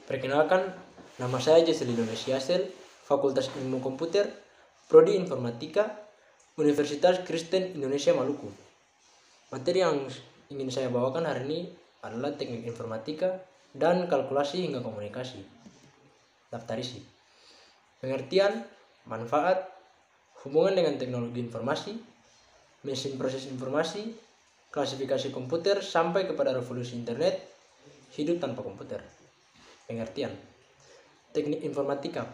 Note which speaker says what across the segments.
Speaker 1: Perkenalkan, nama saya Jesel Indonesia Sel, Fakultas Ilmu Komputer, Prodi Informatika, Universitas Kristen Indonesia Maluku. Materi yang ingin saya bawakan hari ini adalah teknik informatika dan kalkulasi hingga komunikasi. Daftar isi. Pengertian, manfaat, hubungan dengan teknologi informasi, mesin proses informasi, klasifikasi komputer sampai kepada revolusi internet, hidup tanpa komputer. Pengertian. Teknik informatika.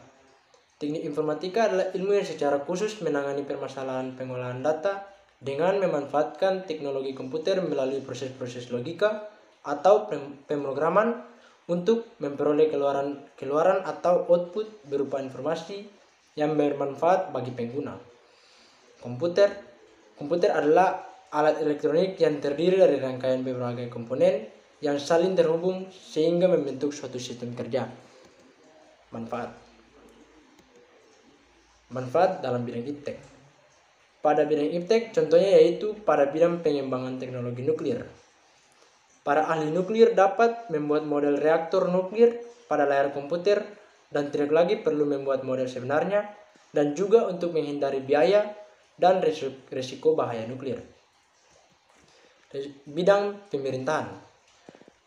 Speaker 1: Teknik informatika adalah ilmu yang secara khusus menangani permasalahan pengolahan data dengan memanfaatkan teknologi komputer melalui proses-proses logika atau pemrograman untuk memperoleh keluaran atau output berupa informasi yang bermanfaat bagi pengguna. Komputer adalah alat elektronik yang terdiri dari rangkaian berbagai komponen yang saling terhubung sehingga membentuk suatu sistem kerja. Manfaat dalam bidang iptek. Pada bidang iptek contohnya yaitu pada bidang pengembangan teknologi nuklir. Para ahli nuklir dapat membuat model reaktor nuklir pada layar komputer dan tidak lagi perlu membuat model sebenarnya, dan juga untuk menghindari biaya dan risiko bahaya nuklir. Bidang pemerintahan.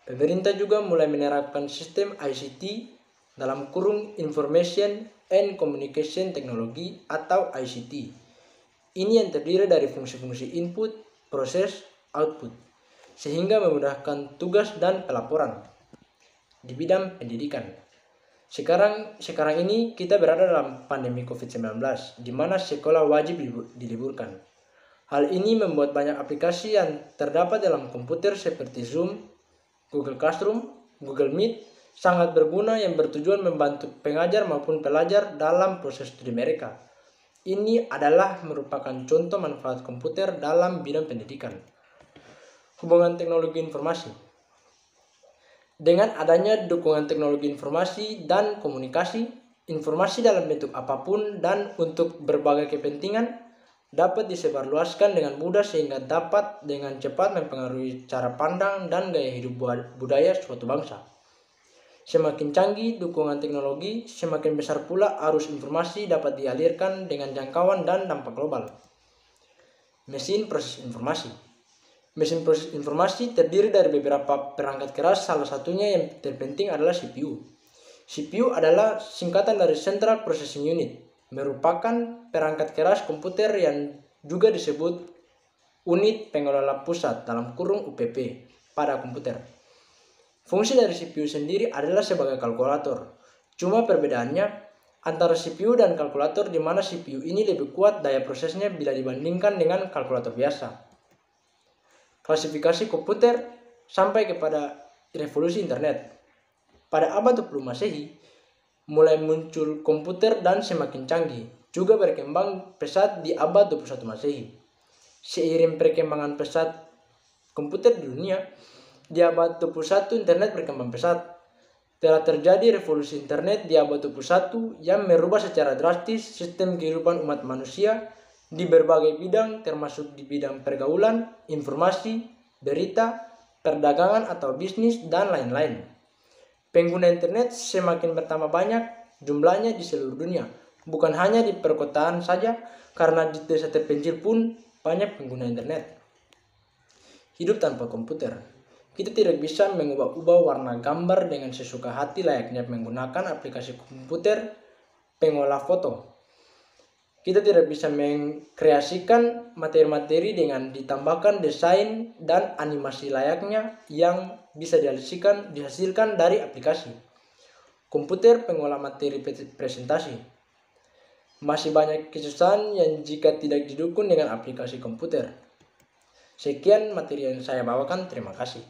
Speaker 1: Pemerintah juga mulai menerapkan sistem ICT dalam kurung Information and Communication Technology atau ICT. Ini yang terdiri dari fungsi-fungsi input, proses, output, sehingga memudahkan tugas dan pelaporan. Di bidang pendidikan. Sekarang ini kita berada dalam pandemi COVID-19, di mana sekolah wajib diliburkan. Hal ini membuat banyak aplikasi yang terdapat dalam komputer seperti Zoom, Google Classroom, Google Meet sangat berguna yang bertujuan membantu pengajar maupun pelajar dalam proses studi mereka. Ini adalah merupakan contoh manfaat komputer dalam bidang pendidikan. Hubungan teknologi informasi. Dengan adanya dukungan teknologi informasi dan komunikasi, informasi dalam bentuk apapun dan untuk berbagai kepentingan dapat disebarluaskan dengan mudah sehingga dapat dengan cepat mempengaruhi cara pandang dan gaya hidup budaya suatu bangsa. Semakin canggih dukungan teknologi, semakin besar pula arus informasi dapat dialirkan dengan jangkauan dan dampak global. Mesin proses informasi. Mesin proses informasi terdiri dari beberapa perangkat keras, salah satunya yang terpenting adalah CPU. CPU adalah singkatan dari Central Processing Unit, merupakan perangkat keras komputer yang juga disebut unit pengelola pusat dalam kurung UPP pada komputer. Fungsi dari CPU sendiri adalah sebagai kalkulator. Cuma perbedaannya antara CPU dan kalkulator di mana CPU ini lebih kuat daya prosesnya bila dibandingkan dengan kalkulator biasa. Klasifikasi komputer sampai kepada revolusi internet. Pada abad 20 Masehi, mulai muncul komputer dan semakin canggih, juga berkembang pesat di abad 21 Masehi. Seiring perkembangan pesat komputer di dunia, di abad 21 internet berkembang pesat. Telah terjadi revolusi internet di abad 21 yang merubah secara drastis sistem kehidupan umat manusia di berbagai bidang termasuk di bidang pergaulan, informasi, berita, perdagangan atau bisnis, dan lain-lain. Pengguna internet semakin bertambah banyak jumlahnya di seluruh dunia, bukan hanya di perkotaan saja, karena di desa terpencil pun banyak pengguna internet. Hidup tanpa komputer. Kita tidak bisa mengubah-ubah warna gambar dengan sesuka hati layaknya menggunakan aplikasi komputer pengolah foto. Kita tidak bisa mengkreasikan materi-materi dengan ditambahkan desain dan animasi layaknya yang bisa dihasilkan dari aplikasi komputer pengolah materi presentasi. Masih banyak kesusahan yang jika tidak didukung dengan aplikasi komputer. Sekian materi yang saya bawakan, terima kasih.